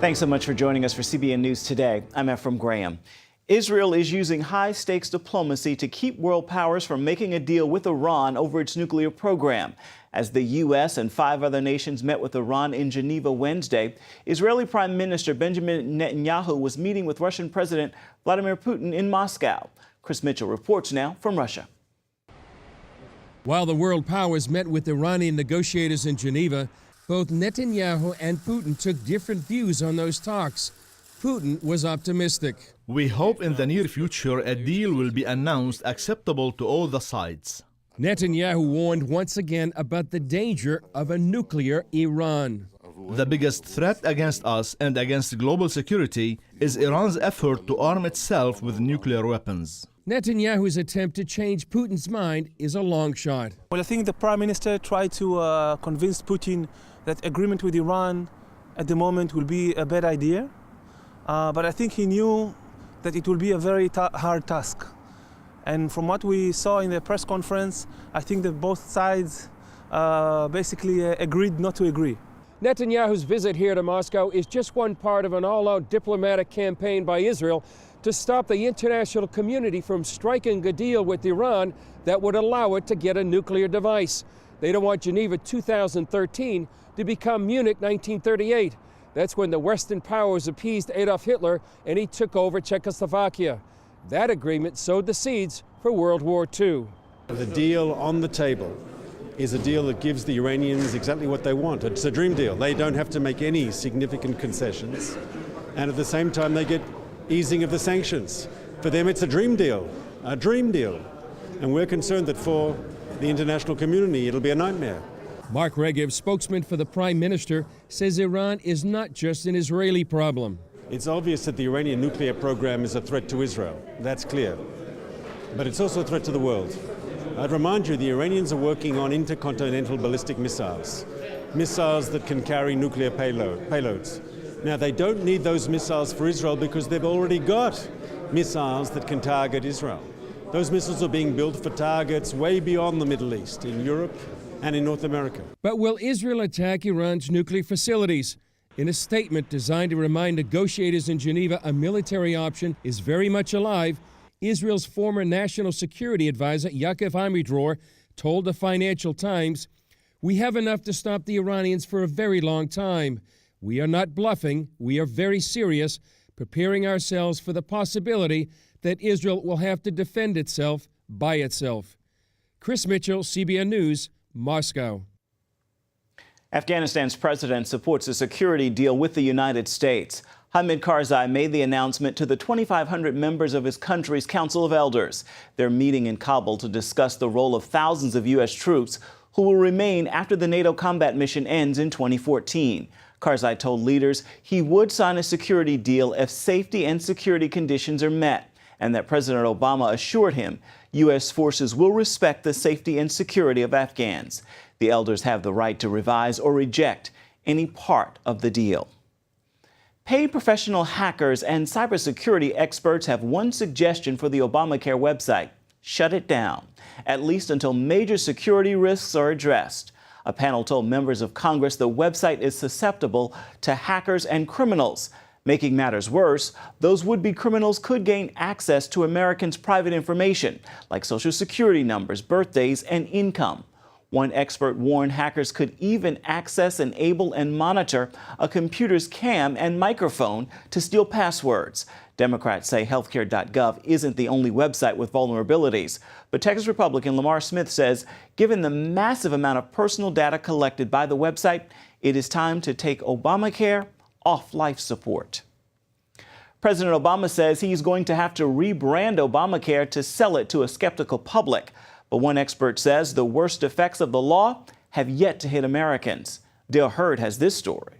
Thanks so much for joining us for CBN News Today. I'm Ephraim Graham. Israel is using high-stakes diplomacy to keep world powers from making a deal with Iran over its nuclear program. As the U.S. and 5 other nations met with Iran in Geneva Wednesday, Israeli Prime Minister Benjamin Netanyahu was meeting with Russian President Vladimir Putin in Moscow. Chris Mitchell reports now from Russia. While the world powers met with Iranian negotiators in Geneva, both Netanyahu and Putin took different views on those talks. Putin was optimistic. We hope in the near future a deal will be announced acceptable to all the sides. Netanyahu warned once again about the danger of a nuclear Iran. The biggest threat against us and against global security is Iran's effort to arm itself with nuclear weapons. Netanyahu's attempt to change Putin's mind is a long shot. Well, I think the Prime Minister tried to convince Putin that agreement with Iran at the moment will be a bad idea. But I think he knew that it will be a very hard task. And from what we saw in the press conference, I think that both sides basically agreed not to agree. Netanyahu's visit here to Moscow is just one part of an all-out diplomatic campaign by Israel to stop the international community from striking a deal with Iran that would allow it to get a nuclear device. They don't want Geneva 2013 to become Munich 1938. That's when the Western powers appeased Adolf Hitler and he took over Czechoslovakia. That agreement sowed the seeds for World War II. The deal on the table is a deal that gives the Iranians exactly what they want. It's a dream deal. They don't have to make any significant concessions. And at the same time, they get easing of the sanctions. For them, it's a dream deal, a dream deal. And we're concerned that for the international community, it'll be a nightmare. Mark Regev, spokesman for the Prime Minister, says Iran is not just an Israeli problem. It's obvious that the Iranian nuclear program is a threat to Israel. That's clear. But it's also a threat to the world. I'd remind you, the Iranians are working on intercontinental ballistic missiles, missiles that can carry nuclear payloads. Now, they don't need those missiles for Israel because they've already got missiles that can target Israel. Those missiles are being built for targets way beyond the Middle East, in Europe and in North America. But will Israel attack Iran's nuclear facilities? In a statement designed to remind negotiators in Geneva a military option is very much alive, Israel's former national security advisor, Yaakov Amidror, told the Financial Times, "We have enough to stop the Iranians for a very long time. We are not bluffing. We are very serious, preparing ourselves for the possibility that Israel will have to defend itself by itself." Chris Mitchell, CBN News, Moscow. Afghanistan's president supports a security deal with the United States. Hamid Karzai made the announcement to the 2,500 members of his country's Council of Elders. They're meeting in Kabul to discuss the role of thousands of U.S. troops who will remain after the NATO combat mission ends in 2014. Karzai told leaders he would sign a security deal if safety and security conditions are met, and that President Obama assured him U.S. forces will respect the safety and security of Afghans. The elders have the right to revise or reject any part of the deal. Paid professional hackers and cybersecurity experts have one suggestion for the Obamacare website: shut it down, at least until major security risks are addressed. A panel told members of Congress the website is susceptible to hackers and criminals. Making matters worse, those would-be criminals could gain access to Americans' private information, like Social Security numbers, birthdays, and income. One expert warned hackers could even access, enable, and monitor a computer's cam and microphone to steal passwords. Democrats say healthcare.gov isn't the only website with vulnerabilities. But Texas Republican Lamar Smith says, given the massive amount of personal data collected by the website, it is time to take Obamacare off life support. President Obama says he's going to have to rebrand Obamacare to sell it to a skeptical public. But one expert says the worst effects of the law have yet to hit Americans. Dale Hurd has this story.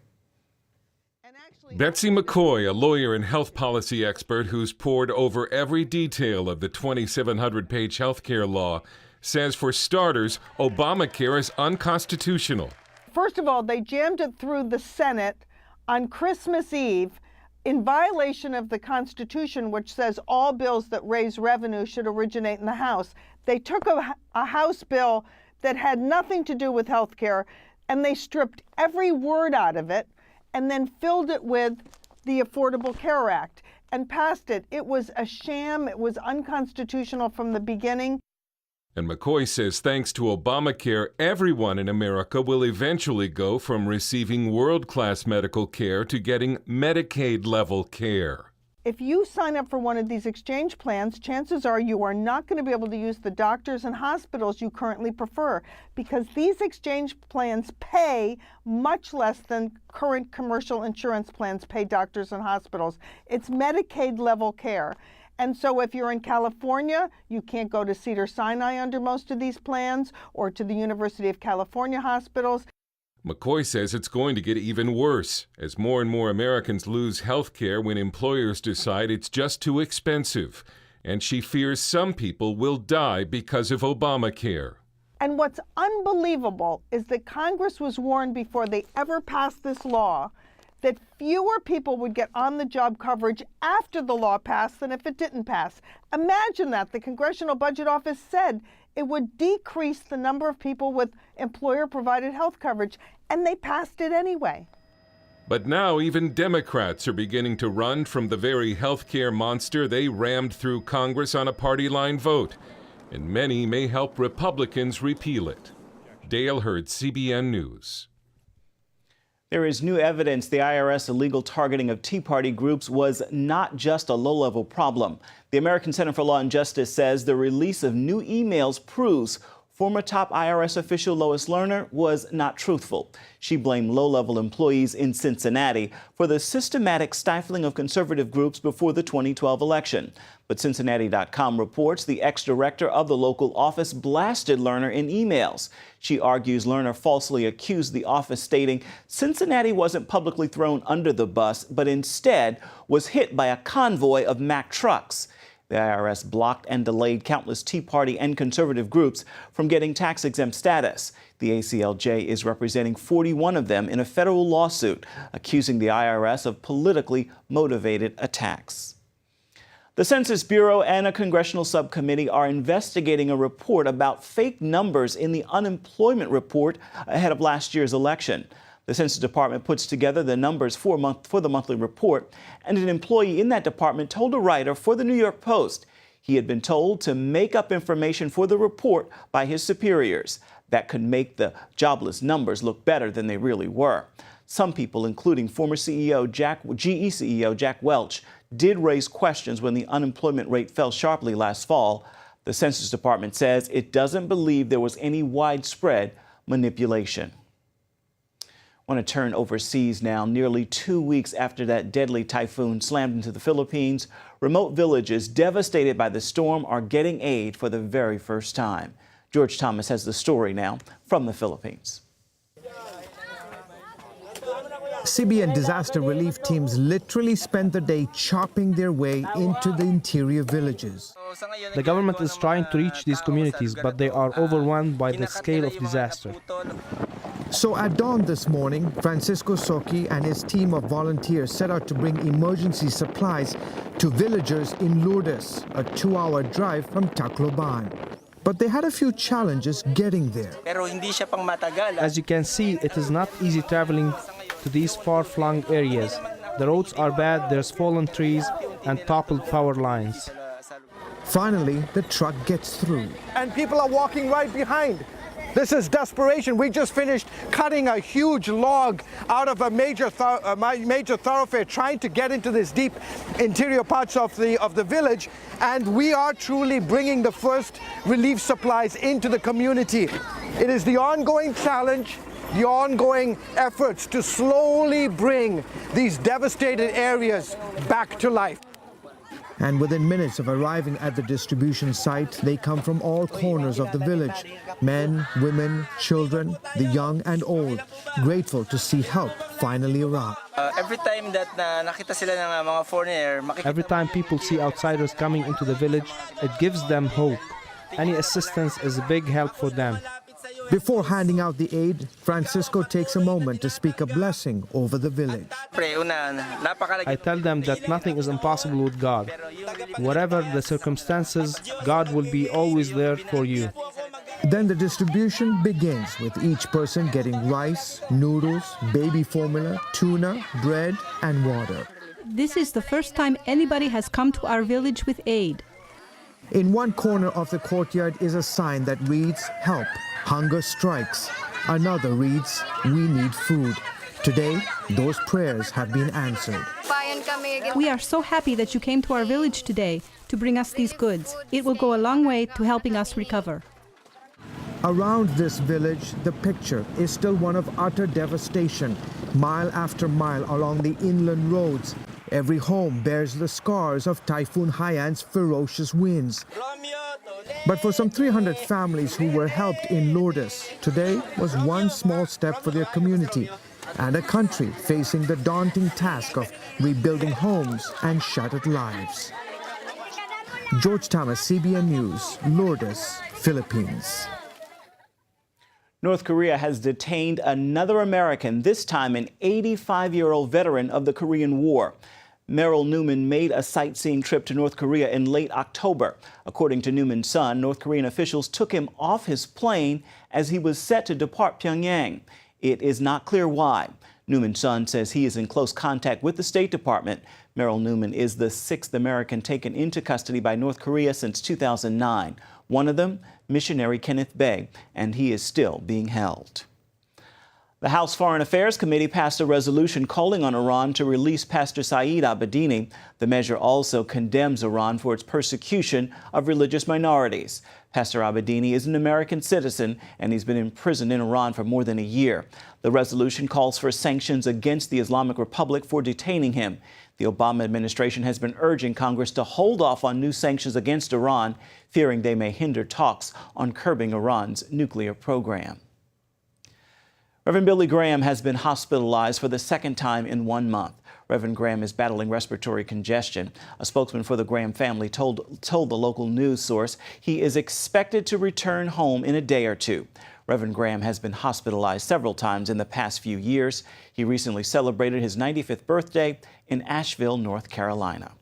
Betsy McCoy, a lawyer and health policy expert who's pored over every detail of the 2,700-page health care law, says for starters, Obamacare is unconstitutional. First of all, they jammed it through the Senate on Christmas Eve in violation of the Constitution, which says all bills that raise revenue should originate in the House. They took a House bill that had nothing to do with health care, and they stripped every word out of it and then filled it with the Affordable Care Act and passed it. It was a sham. It was unconstitutional from the beginning. And McCoy says thanks to Obamacare, everyone in America will eventually go from receiving world-class medical care to getting Medicaid-level care. If you sign up for one of these exchange plans, chances are you are not going to be able to use the doctors and hospitals you currently prefer, because these exchange plans pay much less than current commercial insurance plans pay doctors and hospitals. It's Medicaid-level care. And so if you're in California, you can't go to Cedars-Sinai under most of these plans or to the University of California hospitals. McCoy says it's going to get even worse as more and more Americans lose health care when employers decide it's just too expensive. And she fears some people will die because of Obamacare. And what's unbelievable is that Congress was warned before they ever passed this law that fewer people would get on-the-job coverage after the law passed than if it didn't pass. Imagine that. The Congressional Budget Office said it would decrease the number of people with employer-provided health coverage, and they passed it anyway. But now even Democrats are beginning to run from the very health care monster they rammed through Congress on a party-line vote, and many may help Republicans repeal it. Dale Hurd, CBN News. There is new evidence the IRS illegal targeting of Tea Party groups was not just a low-level problem. The American Center for Law and Justice says the release of new emails proves former top IRS official Lois Lerner was not truthful. She blamed low-level employees in Cincinnati for the systematic stifling of conservative groups before the 2012 election. But Cincinnati.com reports the ex-director of the local office blasted Lerner in emails. She argues Lerner falsely accused the office, stating Cincinnati wasn't publicly thrown under the bus, but instead was hit by a convoy of Mack trucks. The IRS blocked and delayed countless Tea Party and conservative groups from getting tax-exempt status. The ACLJ is representing 41 of them in a federal lawsuit, accusing the IRS of politically motivated attacks. The Census Bureau and a congressional subcommittee are investigating a report about fake numbers in the unemployment report ahead of last year's election. The Census Department puts together the numbers for the monthly report, and an employee in that department told a writer for the New York Post he had been told to make up information for the report by his superiors that could make the jobless numbers look better than they really were. Some people, including former GE CEO Jack Welch, did raise questions when the unemployment rate fell sharply last fall. The Census Department says it doesn't believe there was any widespread manipulation. I want to turn overseas now. Nearly 2 weeks after that deadly typhoon slammed into the Philippines, remote villages devastated by the storm are getting aid for the very first time. George Thomas has the story now from the Philippines. CBN disaster relief teams literally spent the day chopping their way into the interior villages. The government is trying to reach these communities, but they are overwhelmed by the scale of disaster. So at dawn this morning, Francisco Soki and his team of volunteers set out to bring emergency supplies to villagers in Lourdes, a 2-hour drive from Tacloban. But they had a few challenges getting there. As you can see, it is not easy traveling to these far-flung areas. The roads are bad, there's fallen trees and toppled power lines. Finally, the truck gets through. And people are walking right behind. This is desperation. We just finished cutting a huge log out of a major thoroughfare, trying to get into this deep interior parts of the village, and we are truly bringing the first relief supplies into the community. It is the ongoing challenge, the ongoing efforts to slowly bring these devastated areas back to life. And within minutes of arriving at the distribution site, they come from all corners of the village. Men, women, children, the young and old, grateful to see help finally arrive. Every time people see outsiders coming into the village, it gives them hope. Any assistance is a big help for them. Before handing out the aid, Francisco takes a moment to speak a blessing over the village. I tell them that nothing is impossible with God. Whatever the circumstances, God will be always there for you. Then the distribution begins with each person getting rice, noodles, baby formula, tuna, bread, and water. This is the first time anybody has come to our village with aid. In one corner of the courtyard is a sign that reads, "Help, hunger strikes." Another reads, "We need food." Today, those prayers have been answered. We are so happy that you came to our village today to bring us these goods. It will go a long way to helping us recover. Around this village, the picture is still one of utter devastation. Mile after mile along the inland roads, every home bears the scars of Typhoon Haiyan's ferocious winds. But for some 300 families who were helped in Lourdes, today was one small step for their community and a country facing the daunting task of rebuilding homes and shattered lives. George Thomas, CBN News, Lourdes, Philippines. North Korea has detained another American, this time an 85-year-old veteran of the Korean War. Merrill Newman made a sightseeing trip to North Korea in late October. According to Newman's son, North Korean officials took him off his plane as he was set to depart Pyongyang. It is not clear why. Newman's son says he is in close contact with the State Department. Merrill Newman is the 6th American taken into custody by North Korea since 2009. One of them, missionary Kenneth Bae, and he is still being held. The House Foreign Affairs Committee passed a resolution calling on Iran to release Pastor Saeed Abedini. The measure also condemns Iran for its persecution of religious minorities. Pastor Abedini is an American citizen, and he's been imprisoned in Iran for more than a year. The resolution calls for sanctions against the Islamic Republic for detaining him. The Obama administration has been urging Congress to hold off on new sanctions against Iran, fearing they may hinder talks on curbing Iran's nuclear program. Reverend Billy Graham has been hospitalized for the second time in 1 month. Reverend Graham is battling respiratory congestion. A spokesman for the Graham family told the local news source he is expected to return home in a day or two. Reverend Graham has been hospitalized several times in the past few years. He recently celebrated his 95th birthday in Asheville, North Carolina.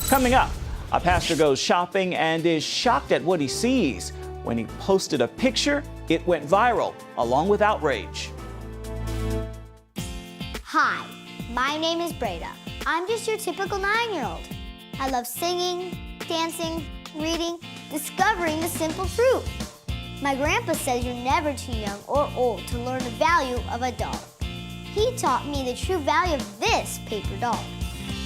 Coming up, a pastor goes shopping and is shocked at what he sees. When he posted a picture, it went viral, along with outrage. Hi, my name is Breda. I'm just your typical 9-year-old. I love singing, dancing, reading, discovering the simple truth. My grandpa says you're never too young or old to learn the value of a dollar. He taught me the true value of this paper dollar.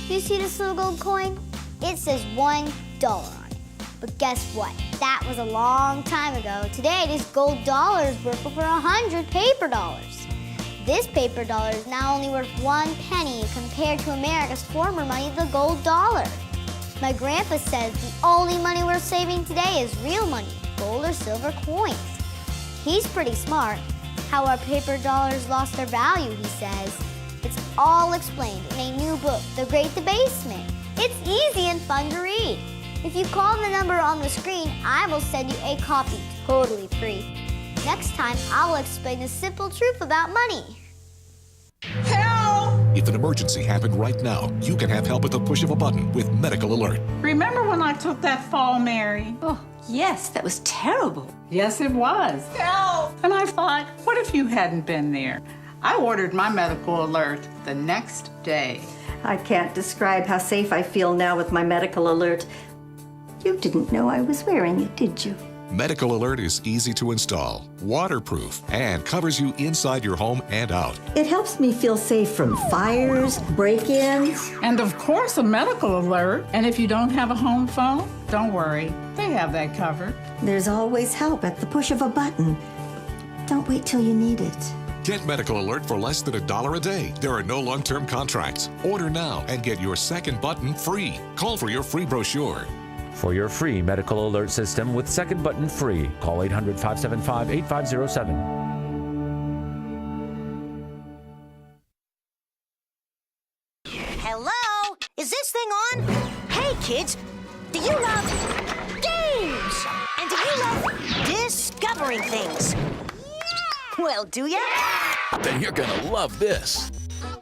You see this little gold coin? It says $1 on it. But guess what? That was a long time ago. Today, this gold dollar is worth over 100 paper dollars. This paper dollar is now only worth 1 penny compared to America's former money, the gold dollar. My grandpa says the only money worth saving today is real money, gold or silver coins. He's pretty smart. How our paper dollars lost their value, he says. It's all explained in a new book, The Great Debasement. It's easy and fun to read. If you call the number on the screen, I will send you a copy, totally free. Next time, I will explain the simple truth about money. Help! If an emergency happened right now, you can have help at the push of a button with Medical Alert. Remember when I took that fall, Mary? Oh, yes, that was terrible. Yes, it was. Help! And I thought, what if you hadn't been there? I ordered my Medical Alert the next day. I can't describe how safe I feel now with my Medical Alert. You didn't know I was wearing it, did you? Medical Alert is easy to install, waterproof, and covers you inside your home and out. It helps me feel safe from fires, break-ins. And of course, a Medical Alert. And if you don't have a home phone, don't worry. They have that covered. There's always help at the push of a button. Don't wait till you need it. Get Medical Alert for less than $1 a day. There are no long-term contracts. Order now and get your second button free. Call for your free brochure. For your free Medical Alert system with second button free, call 800-575-8507. Hello? Is this thing on? Hey, kids, do you love games? And do you love discovering things? Well, do ya? Then you're gonna love this.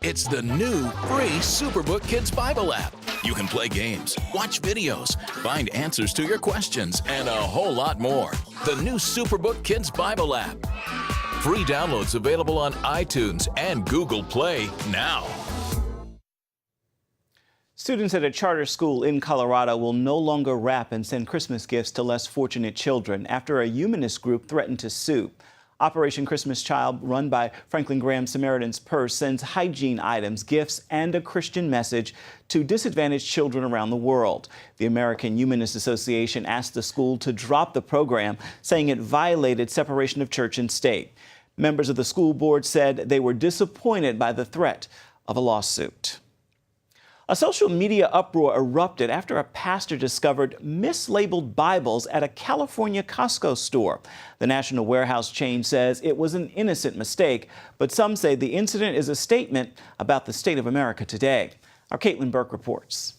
It's the new free Superbook Kids Bible app. You can play games, watch videos, find answers to your questions, and a whole lot more. The new Superbook Kids Bible app. Free downloads available on iTunes and Google Play now. Students at a charter school in Colorado will no longer wrap and send Christmas gifts to less fortunate children after a humanist group threatened to sue. Operation Christmas Child, run by Franklin Graham Samaritan's Purse, sends hygiene items, gifts, and a Christian message to disadvantaged children around the world. The American Humanist Association asked the school to drop the program, saying it violated separation of church and state. Members of the school board said they were disappointed by the threat of a lawsuit. A social media uproar erupted after a pastor discovered mislabeled Bibles at a California Costco store. The National Warehouse chain says it was an innocent mistake, but some say the incident is a statement about the state of America today. Our Caitlin Burke reports.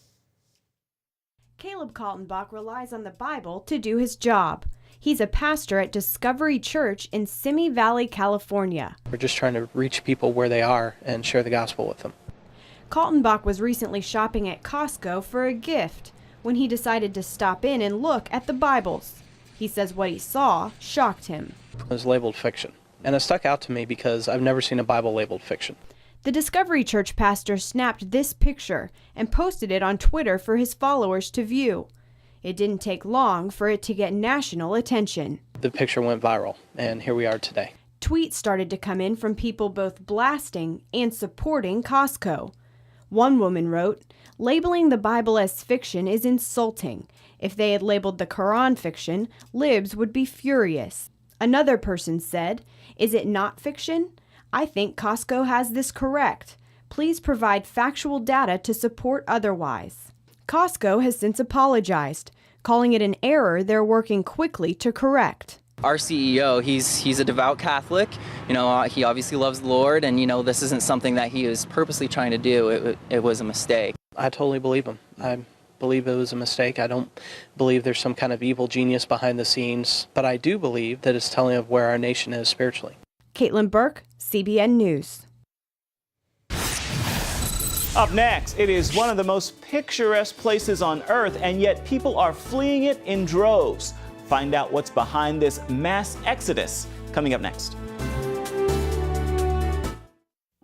Caleb Kaltenbach relies on the Bible to do his job. He's a pastor at Discovery Church in Simi Valley, California. We're just trying to reach people where they are and share the gospel with them. Kaltenbach was recently shopping at Costco for a gift when he decided to stop in and look at the Bibles. He says what he saw shocked him. It was labeled fiction, and it stuck out to me because I've never seen a Bible labeled fiction. The Discovery Church pastor snapped this picture and posted it on Twitter for his followers to view. It didn't take long for it to get national attention. The picture went viral, and here we are today. Tweets started to come in from people both blasting and supporting Costco. One woman wrote, "Labeling the Bible as fiction is insulting. If they had labeled the Quran fiction, libs would be furious." Another person said, "Is it not fiction? I think Costco has this correct. Please provide factual data to support otherwise." Costco has since apologized, calling it an error they're working quickly to correct. Our CEO, he's a devout Catholic. He obviously loves the Lord, and this isn't something that he was purposely trying to do. It was a mistake. I totally believe him. I believe it was a mistake. I don't believe there's some kind of evil genius behind the scenes, but I do believe that it's telling of where our nation is spiritually. Caitlin Burke, CBN News. Up next, it is one of the most picturesque places on earth, and yet people are fleeing it in droves. Find out what's behind this mass exodus coming up next.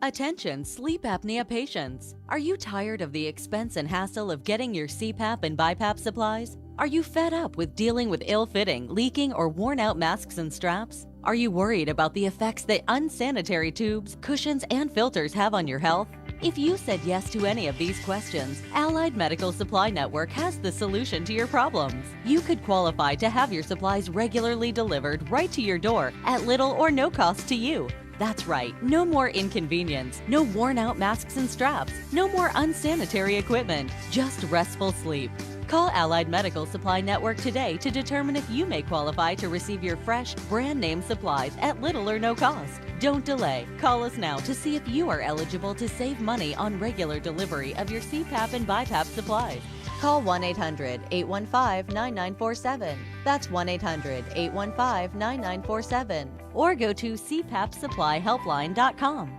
Attention sleep apnea patients. Are you tired of the expense and hassle of getting your CPAP and BiPAP supplies? Are you fed up with dealing with ill-fitting, leaking, or worn-out masks and straps? Are you worried about the effects that unsanitary tubes, cushions, and filters have on your health? If you said yes to any of these questions, Allied Medical Supply Network has the solution to your problems. You could qualify to have your supplies regularly delivered right to your door at little or no cost to you. That's right, no more inconvenience, no worn-out masks and straps, no more unsanitary equipment, just restful sleep. Call Allied Medical Supply Network today to determine if you may qualify to receive your fresh, brand-name supplies at little or no cost. Don't delay. Call us now to see if you are eligible to save money on regular delivery of your CPAP and BiPAP supplies. Call 1-800-815-9947. That's 1-800-815-9947. Or go to cpapsupplyhelpline.com.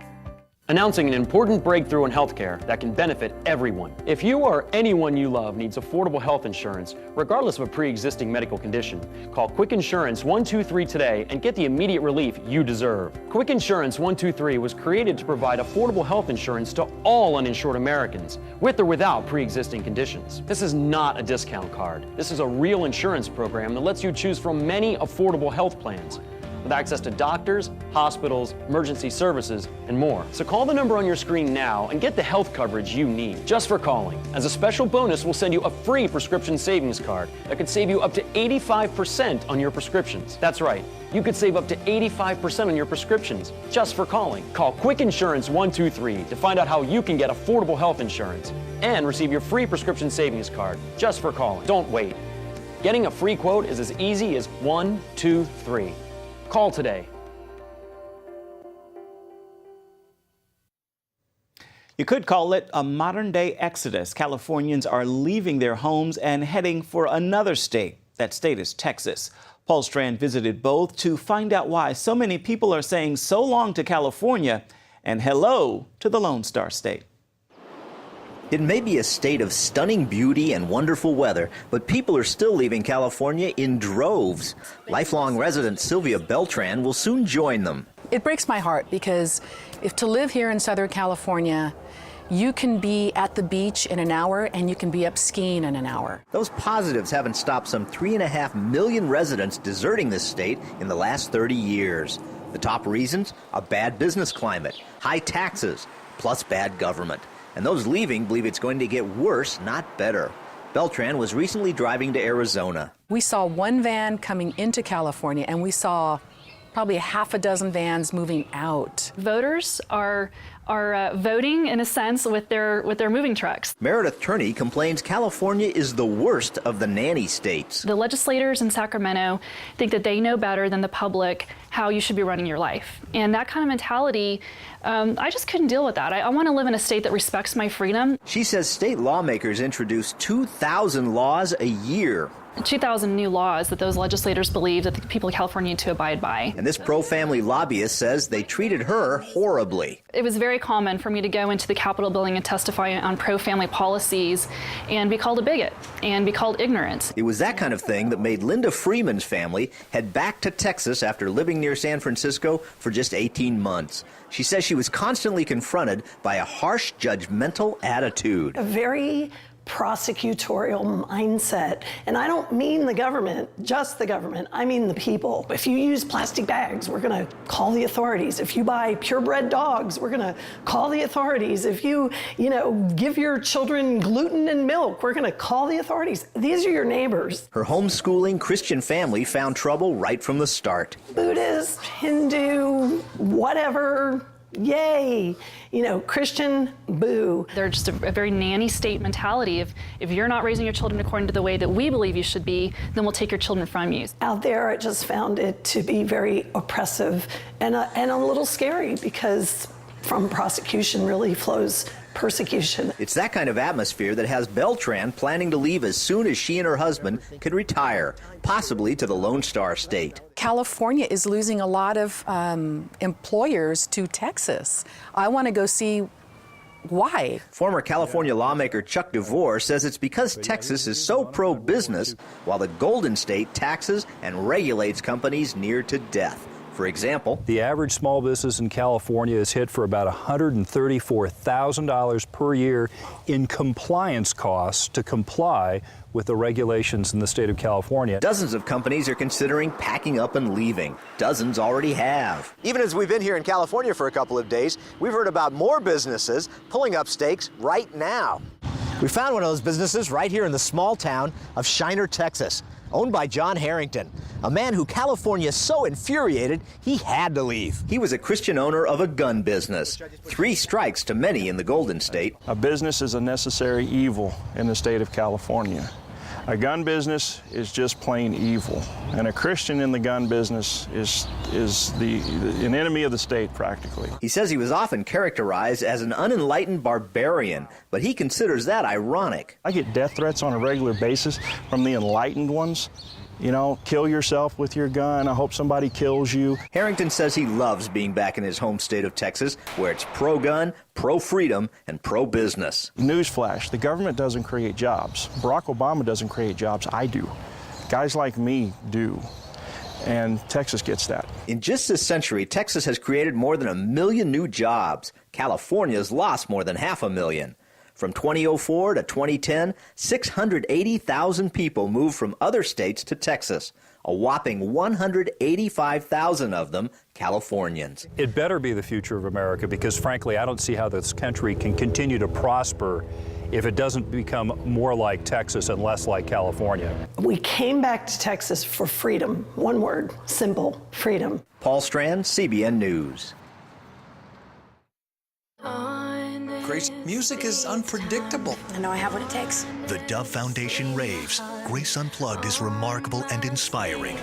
Announcing an important breakthrough in healthcare that can benefit everyone. If you or anyone you love needs affordable health insurance, regardless of a pre-existing medical condition, call Quick Insurance 123 today and get the immediate relief you deserve. Quick Insurance 123 was created to provide affordable health insurance to all uninsured Americans, with or without pre-existing conditions. This is not a discount card. This is a real insurance program that lets you choose from many affordable health plans, with access to doctors, hospitals, emergency services, and more. So call the number on your screen now and get the health coverage you need just for calling. As a special bonus, we'll send you a free prescription savings card that could save you up to 85% on your prescriptions. That's right, you could save up to 85% on your prescriptions just for calling. Call Quick Insurance 123 to find out how you can get affordable health insurance and receive your free prescription savings card just for calling. Don't wait. Getting a free quote is as easy as 1, 2, 3. Call today. You could call it a modern-day exodus. Californians are leaving their homes and heading for another state. That state is Texas. Paul Strand visited both to find out why so many people are saying so long to California and hello to the Lone Star State. It may be a state of stunning beauty and wonderful weather, but people are still leaving California in droves. Lifelong resident Sylvia Beltran will soon join them. It breaks my heart because if to live here in Southern California, you can be at the beach in an hour and you can be up skiing in an hour. Those positives haven't stopped some 3.5 million residents deserting this state in the last 30 years. The top reasons? A bad business climate, high taxes, plus bad government. And those leaving believe it's going to get worse, not better. Beltran was recently driving to Arizona. We saw one van coming into California and we saw probably 6 vans moving out. Voters are voting, in a sense, with their moving trucks. Meredith Turney complains California is the worst of the nanny states. The legislators in Sacramento think that they know better than the public how you should be running your life. And that kind of mentality, I just couldn't deal with that. I want to live in a state that respects my freedom. She says state lawmakers introduce 2,000 laws a year. 2,000 new laws that those legislators believe that the people of California need to abide by. And this pro-family lobbyist says they treated her horribly. It was very common for me to go into the Capitol building and testify on pro-family policies and be called a bigot and be called ignorant. It was that kind of thing that made Linda Freeman's family head back to Texas after living near San Francisco for just 18 months. She says she was constantly confronted by a harsh, judgmental attitude. A very prosecutorial mindset. And I don't mean the government, just the government. I mean the people. If you use plastic bags, we're going to call the authorities. If you buy purebred dogs, we're going to call the authorities. If you give your children gluten and milk, we're going to call the authorities. These are your neighbors. Her homeschooling Christian family found trouble right from the start. Buddhist, Hindu, whatever. Yay, Christian, boo. They're just a very nanny state mentality. If you're not raising your children according to the way that we believe you should be, then we'll take your children from you. Out there, I just found it to be very oppressive and a little scary because from prosecution really flows persecution. It's that kind of atmosphere that has Beltran planning to leave as soon as she and her husband can retire, possibly to the Lone Star State. California is losing a lot of employers to Texas. I want to go see why. Former California lawmaker Chuck DeVore says it's because Texas is so pro-business, while the Golden State taxes and regulates companies near to death. For example, the average small business in California is hit for about $134,000 per year in compliance costs to comply with the regulations in the state of California. Dozens of companies are considering packing up and leaving. Dozens already have. Even as we've been here in California for a couple of days, we've heard about more businesses pulling up stakes right now. We found one of those businesses right here in the small town of Shiner, Texas, owned by John Harrington, a man who California so infuriated he had to leave. He was a Christian owner of a gun business. 3 strikes to many in the Golden State. A business is a necessary evil in the state of California. A gun business is just plain evil, and a Christian in the gun business is an enemy of the state, practically. He says he was often characterized as an unenlightened barbarian, but he considers that ironic. I get death threats on a regular basis from the enlightened ones. Kill yourself with your gun. I hope somebody kills you. Harrington says he loves being back in his home state of Texas, where it's pro-gun, pro-freedom, and pro-business. Newsflash, the government doesn't create jobs. Barack Obama doesn't create jobs. I do. Guys like me do. And Texas gets that. In just this century, Texas has created more than 1 million new jobs. California's lost more than 500,000. From 2004 to 2010, 680,000 people moved from other states to Texas, a whopping 185,000 of them Californians. It better be the future of America because, frankly, I don't see how this country can continue to prosper if it doesn't become more like Texas and less like California. We came back to Texas for freedom. One word, simple, freedom. Paul Strand, CBN News. Grace, music is unpredictable. I know I have what it takes. The Dove Foundation raves. Grace Unplugged is remarkable and inspiring.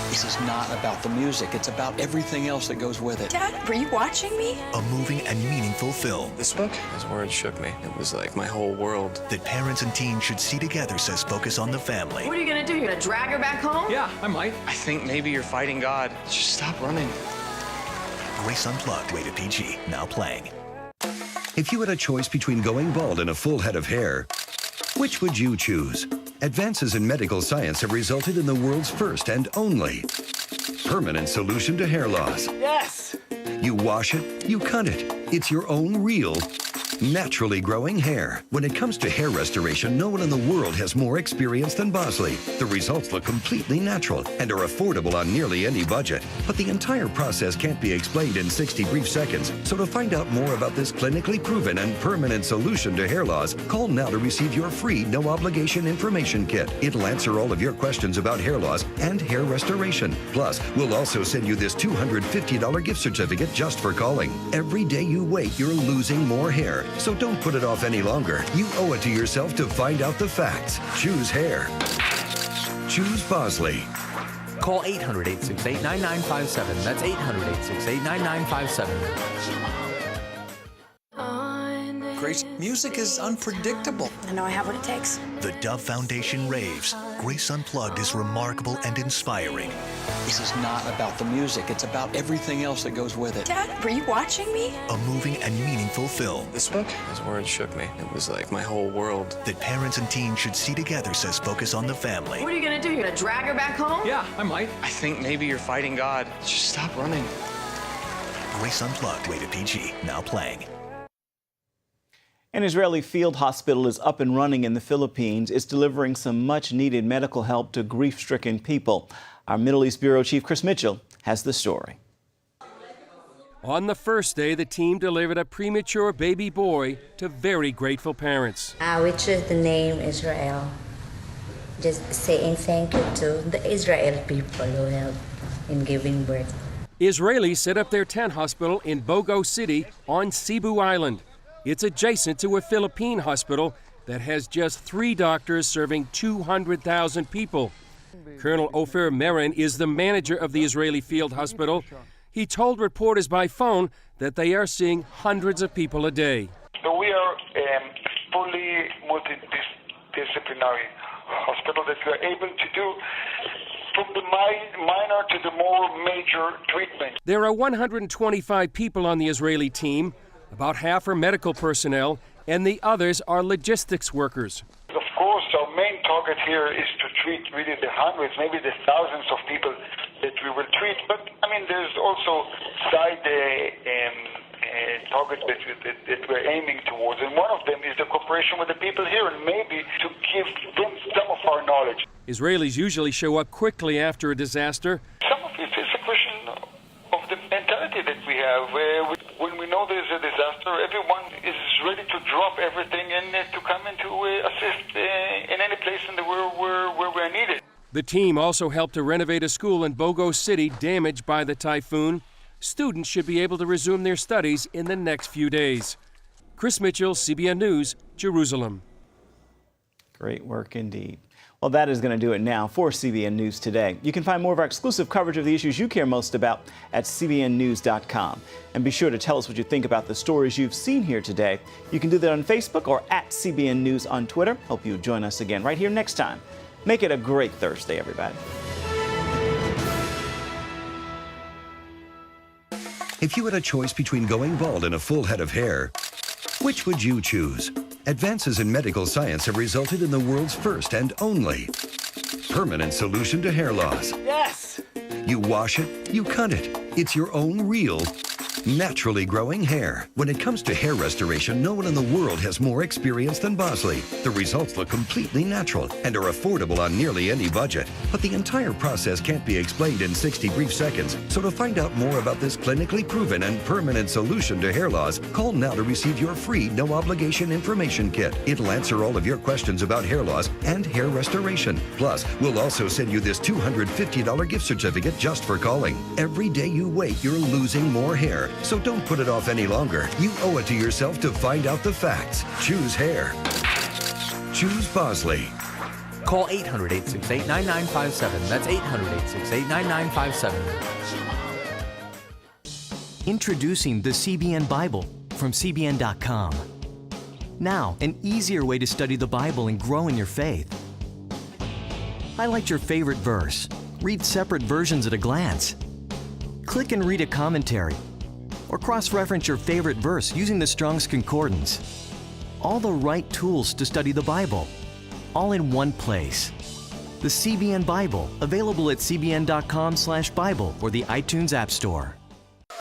This is not about the music. It's about everything else that goes with it. Dad, were you watching me? A moving and meaningful film. This book, his words shook me. It was like my whole world. That parents and teens should see together, says Focus on the Family. What are you going to do? You're going to drag her back home? Yeah, I might. I think maybe you're fighting God. Just stop running. Grace Unplugged, rated PG, now playing. If you had a choice between going bald and a full head of hair, which would you choose? Advances in medical science have resulted in the world's first and only permanent solution to hair loss. Yes! You wash it, you cut it. It's your own real, naturally growing hair. When it comes to hair restoration, no one in the world has more experience than Bosley. The results look completely natural and are affordable on nearly any budget. But the entire process can't be explained in 60 brief seconds. So to find out more about this clinically proven and permanent solution to hair loss, call now to receive your free no-obligation information kit. It'll answer all of your questions about hair loss and hair restoration. Plus, we'll also send you this $250 gift certificate just for calling. Every day you wait, you're losing more hair. So don't put it off any longer. You owe it to yourself to find out the facts. Choose hair. Choose Bosley. Call 800-868-9957. That's 800-868-9957. Grace, music is unpredictable. I know I have what it takes. The Dove Foundation raves. Grace Unplugged is remarkable and inspiring. This is not about the music. It's about everything else that goes with it. Dad, were you watching me? A moving and meaningful film. This book is where it shook me. It was like my whole world. That parents and teens should see together, says Focus on the Family. What are you gonna do? You're gonna drag her back home? Yeah, I might. I think maybe you're fighting God. Just stop running. Grace Unplugged, rated PG, now playing. An Israeli field hospital is up and running in the Philippines. It's delivering some much-needed medical help to grief-stricken people. Our Middle East Bureau Chief Chris Mitchell has the story. On the first day, the team delivered a premature baby boy to very grateful parents. We choose the name Israel, just saying thank you to the Israel people who helped in giving birth. Israelis set up their tent hospital in Bogo City on Cebu Island. It's adjacent to a Philippine hospital that has just 3 doctors serving 200,000 people. Colonel Ofer Meron is the manager of the Israeli field hospital. He told reporters by phone that they are seeing hundreds of people a day. So we are fully multidisciplinary hospital that we are able to do from the minor to the more major treatment. There are 125 people on the Israeli team. About half are medical personnel, and the others are logistics workers. Of course, our main target here is to treat really the hundreds, maybe the thousands of people that we will treat. But, I mean, there's also side targets that we're aiming towards. And one of them is the cooperation with the people here and maybe to give them some of our knowledge. Israelis usually show up quickly after a disaster. Some of it is a question of the mentality that we have. When we know there's a disaster, everyone is ready to drop everything and to come and to assist in any place in the world where we're needed. The team also helped to renovate a school in Bogo City damaged by the typhoon. Students should be able to resume their studies in the next few days. Chris Mitchell, CBN News, Jerusalem. Great work indeed. Well, that is going to do it now for CBN News Today. You can find more of our exclusive coverage of the issues you care most about at cbnnews.com. And be sure to tell us what you think about the stories you've seen here today. You can do that on Facebook or at CBN News on Twitter. Hope you join us again right here next time. Make it a great Thursday, everybody. If you had a choice between going bald and a full head of hair, which would you choose? Advances in medical science have resulted in the world's first and only permanent solution to hair loss. Yes! You wash it, you cut it. It's your own real, naturally growing hair. When it comes to hair restoration, no one in the world has more experience than Bosley. The results look completely natural and are affordable on nearly any budget. But the entire process can't be explained in 60 brief seconds. So to find out more about this clinically proven and permanent solution to hair loss, call now to receive your free no-obligation information kit. It'll answer all of your questions about hair loss and hair restoration. Plus, we'll also send you this $250 gift certificate just for calling. Every day you wait, you're losing more hair. So don't put it off any longer. You owe it to yourself to find out the facts. Choose hair. Choose Bosley. Call 800-868-9957. That's 800-868-9957. Introducing the CBN Bible from CBN.com. Now, an easier way to study the Bible and grow in your faith. Highlight your favorite verse. Read separate versions at a glance. Click and read a commentary. or cross-reference your favorite verse using the Strong's Concordance. All the right tools to study the Bible, all in one place. The CBN Bible, available at cbn.com/Bible or the iTunes App Store.